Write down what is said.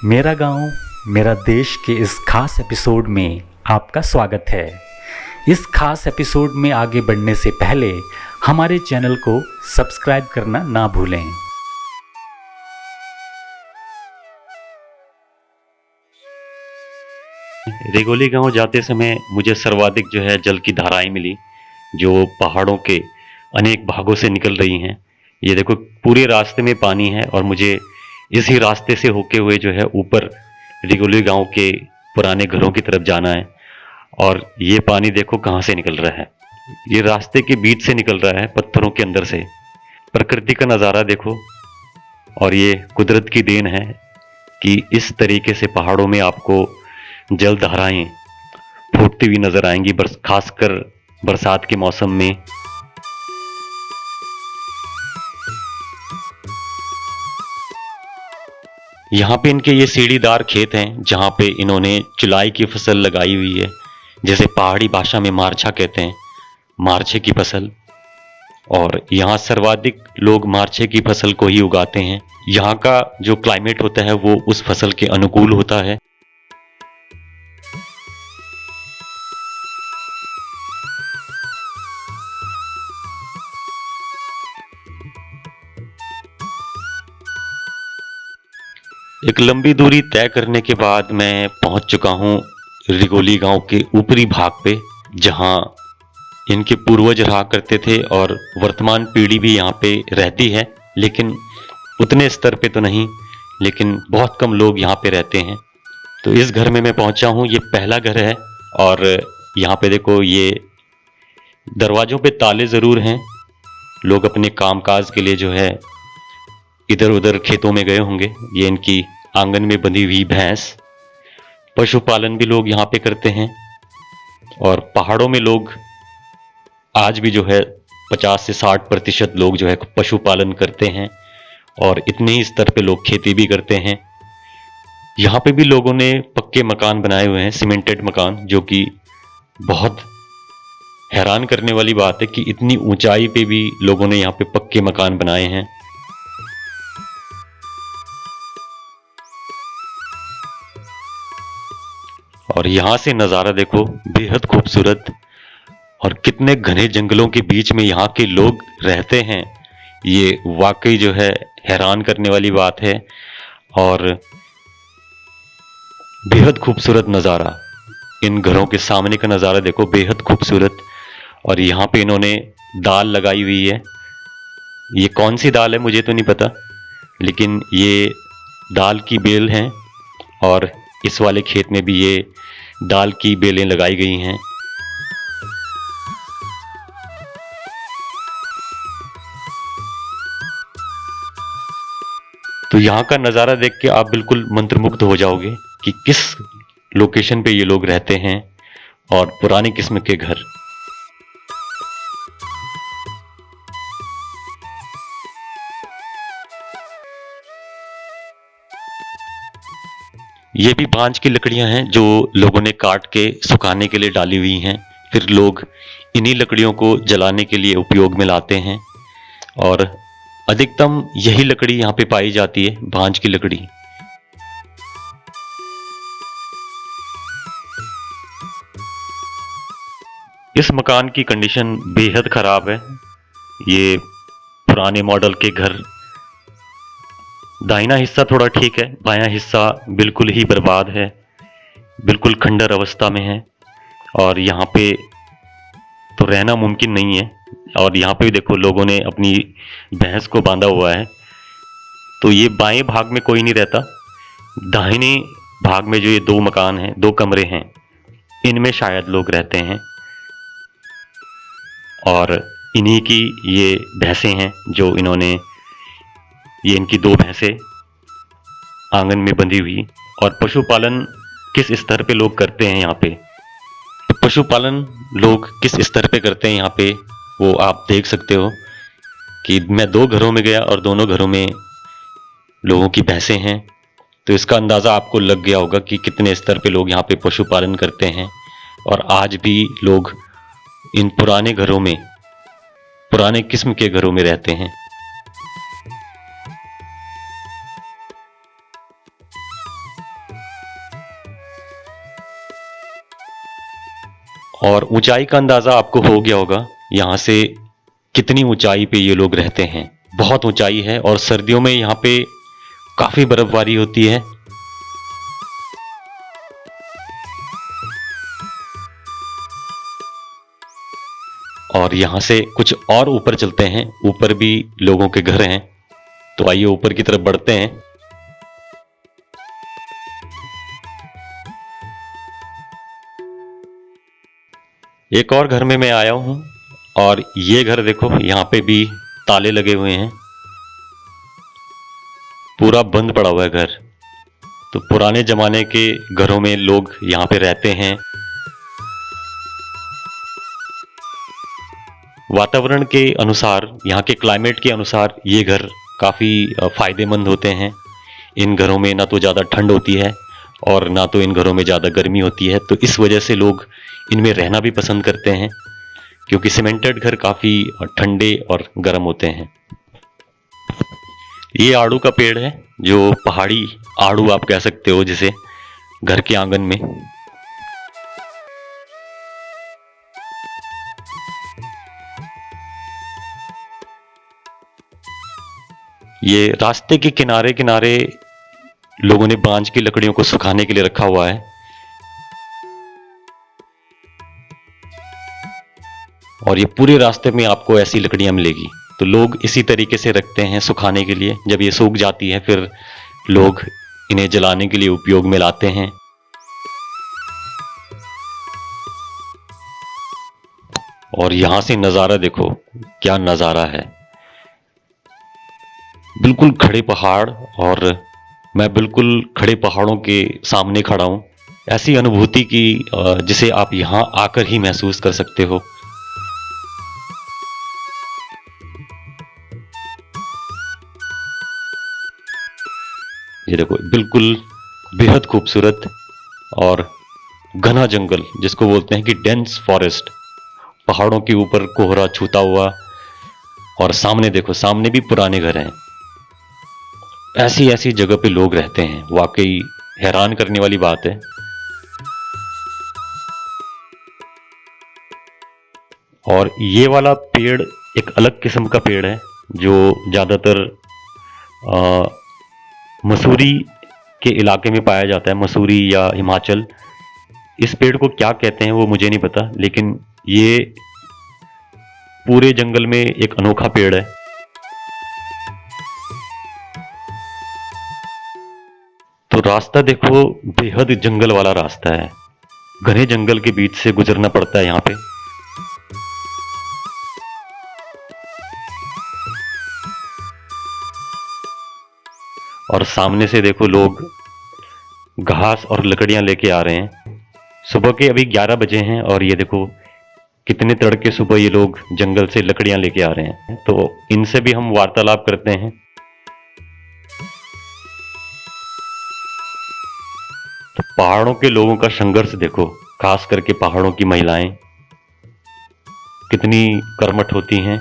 मेरा गांव मेरा देश के इस खास एपिसोड में आपका स्वागत है। इस खास एपिसोड में आगे बढ़ने से पहले हमारे चैनल को सब्सक्राइब करना ना भूलें। रेगोली गांव जाते समय मुझे सर्वाधिक जो है जल की धाराएं मिली, जो पहाड़ों के अनेक भागों से निकल रही हैं। ये देखो पूरे रास्ते में पानी है और मुझे इसी रास्ते से होके हुए जो है ऊपर रेगोली गांव के पुराने घरों की तरफ जाना है। और ये पानी देखो कहाँ से निकल रहा है, ये रास्ते के बीच से निकल रहा है, पत्थरों के अंदर से। प्रकृति का नज़ारा देखो, और ये कुदरत की देन है कि इस तरीके से पहाड़ों में आपको जल धाराएं फूटती हुई नजर आएंगी, खासकर बरसात के मौसम में। यहाँ पे इनके ये सीढ़ीदार खेत हैं जहाँ पे इन्होंने चुलाई की फसल लगाई हुई है, जैसे पहाड़ी भाषा में मारछा कहते हैं, मारछे की फसल। और यहाँ सर्वाधिक लोग मारछे की फसल को ही उगाते हैं। यहाँ का जो क्लाइमेट होता है वो उस फसल के अनुकूल होता है। एक लंबी दूरी तय करने के बाद मैं पहुंच चुका हूं रेगोली गांव के ऊपरी भाग पे, जहां इनके पूर्वज रहा करते थे और वर्तमान पीढ़ी भी यहां पे रहती है, लेकिन उतने स्तर पे तो नहीं, लेकिन बहुत कम लोग यहां पे रहते हैं। तो इस घर में मैं पहुंचा हूं, ये पहला घर है। और यहां पे देखो ये दरवाजों पे ताले ज़रूर हैं, लोग अपने कामकाज के लिए जो है इधर उधर खेतों में गए होंगे। ये इनकी आंगन में बंधी हुई भैंस। पशुपालन भी लोग यहाँ पे करते हैं, और पहाड़ों में लोग आज भी जो है 50 से 60% लोग जो है पशुपालन करते हैं, और इतने ही स्तर पे लोग खेती भी करते हैं। यहाँ पे भी लोगों ने पक्के मकान बनाए हुए हैं, सीमेंटेड मकान, जो कि बहुत हैरान करने वाली बात है कि इतनी ऊंचाई पे भी लोगों ने यहाँ पे पक्के मकान बनाए हैं। और यहाँ से नज़ारा देखो, बेहद खूबसूरत। और कितने घने जंगलों के बीच में यहाँ के लोग रहते हैं, ये वाकई जो है हैरान करने वाली बात है। और बेहद खूबसूरत नज़ारा, इन घरों के सामने का नज़ारा देखो, बेहद खूबसूरत। और यहाँ पे इन्होंने दाल लगाई हुई है। ये कौन सी दाल है मुझे तो नहीं पता, लेकिन ये दाल की बेल हैं, और इस वाले खेत में भी ये दाल की बेलें लगाई गई हैं। तो यहाँ का नज़ारा देख के आप बिल्कुल मंत्रमुग्ध हो जाओगे कि किस लोकेशन पे ये लोग रहते हैं, और पुरानी किस्म के घर। ये भी बांज की लकड़ियां हैं जो लोगों ने काट के सुखाने के लिए डाली हुई हैं। फिर लोग इन्हीं लकड़ियों को जलाने के लिए उपयोग में लाते हैं, और अधिकतम यही लकड़ी यहाँ पे पाई जाती है, बांज की लकड़ी। इस मकान की कंडीशन बेहद खराब है। ये पुराने मॉडल के घर, दाहिना हिस्सा थोड़ा ठीक है, बायां हिस्सा बिल्कुल ही बर्बाद है, बिल्कुल खंडर अवस्था में है, और यहाँ पे तो रहना मुमकिन नहीं है। और यहाँ पे भी देखो लोगों ने अपनी भैंस को बांधा हुआ है। तो ये बाएं भाग में कोई नहीं रहता, दाहिने भाग में जो ये दो मकान हैं, दो कमरे हैं, इनमें शायद लोग रहते हैं। और इन्हीं की ये भैंसें हैं जो इन्होंने, ये इनकी दो भैंसें आंगन में बंधी हुई। और पशुपालन किस स्तर पे लोग करते हैं यहाँ पे, तो पशुपालन लोग किस स्तर पे करते हैं यहाँ पे, वो आप देख सकते हो कि मैं दो घरों में गया और दोनों घरों में लोगों की भैंसें हैं। तो इसका अंदाज़ा आपको लग गया होगा कि कितने स्तर पे लोग यहाँ पे पशुपालन करते हैं। और आज भी लोग इन पुराने घरों में, पुराने किस्म के घरों में रहते हैं। और ऊंचाई का अंदाज़ा आपको हो गया होगा यहाँ से कितनी ऊंचाई पे ये लोग रहते हैं। बहुत ऊंचाई है और सर्दियों में यहाँ पे काफ़ी बर्फबारी होती है। और यहाँ से कुछ और ऊपर चलते हैं, ऊपर भी लोगों के घर हैं, तो आइए ऊपर की तरफ बढ़ते हैं। एक और घर में मैं आया हूँ और ये घर देखो, यहाँ पे भी ताले लगे हुए हैं, पूरा बंद पड़ा हुआ है घर। तो पुराने जमाने के घरों में लोग यहाँ पे रहते हैं। वातावरण के अनुसार, यहाँ के क्लाइमेट के अनुसार ये घर काफ़ी फायदेमंद होते हैं। इन घरों में ना तो ज़्यादा ठंड होती है और ना तो इन घरों में ज़्यादा गर्मी होती है, तो इस वजह से लोग इनमें रहना भी पसंद करते हैं, क्योंकि सीमेंटेड घर काफ़ी ठंडे और गर्म होते हैं। ये आड़ू का पेड़ है, जो पहाड़ी आड़ू आप कह सकते हो, जिसे घर के आंगन में। ये रास्ते के किनारे किनारे लोगों ने बांज की लकड़ियों को सुखाने के लिए रखा हुआ है। और ये पूरे रास्ते में आपको ऐसी लकड़ियां मिलेगी, तो लोग इसी तरीके से रखते हैं सुखाने के लिए। जब ये सूख जाती है फिर लोग इन्हें जलाने के लिए उपयोग में लाते हैं। और यहां से नज़ारा देखो, क्या नज़ारा है, बिल्कुल खड़े पहाड़, और मैं बिल्कुल खड़े पहाड़ों के सामने खड़ा हूं। ऐसी अनुभूति की जिसे आप यहां आकर ही महसूस कर सकते हो। ये देखो, बिल्कुल बेहद खूबसूरत और घना जंगल, जिसको बोलते हैं कि डेंस फॉरेस्ट। पहाड़ों के ऊपर कोहरा छूता हुआ, और सामने देखो, सामने भी पुराने घर हैं। ऐसी ऐसी जगह पे लोग रहते हैं, वाकई हैरान करने वाली बात है। और ये वाला पेड़ एक अलग किस्म का पेड़ है, जो ज़्यादातर मसूरी के इलाके में पाया जाता है, मसूरी या हिमाचल। इस पेड़ को क्या कहते हैं वो मुझे नहीं पता, लेकिन ये पूरे जंगल में एक अनोखा पेड़ है। तो रास्ता देखो, बेहद जंगल वाला रास्ता है, घने जंगल के बीच से गुजरना पड़ता है यहाँ पे। और सामने से देखो, लोग घास और लकड़ियां लेके आ रहे हैं। सुबह के अभी 11 बजे हैं, और ये देखो कितने तड़के सुबह ये लोग जंगल से लकड़ियां लेके आ रहे हैं। तो इनसे भी हम वार्तालाप करते हैं। तो पहाड़ों के लोगों का संघर्ष देखो, खास करके पहाड़ों की महिलाएं कितनी कर्मठ होती हैं।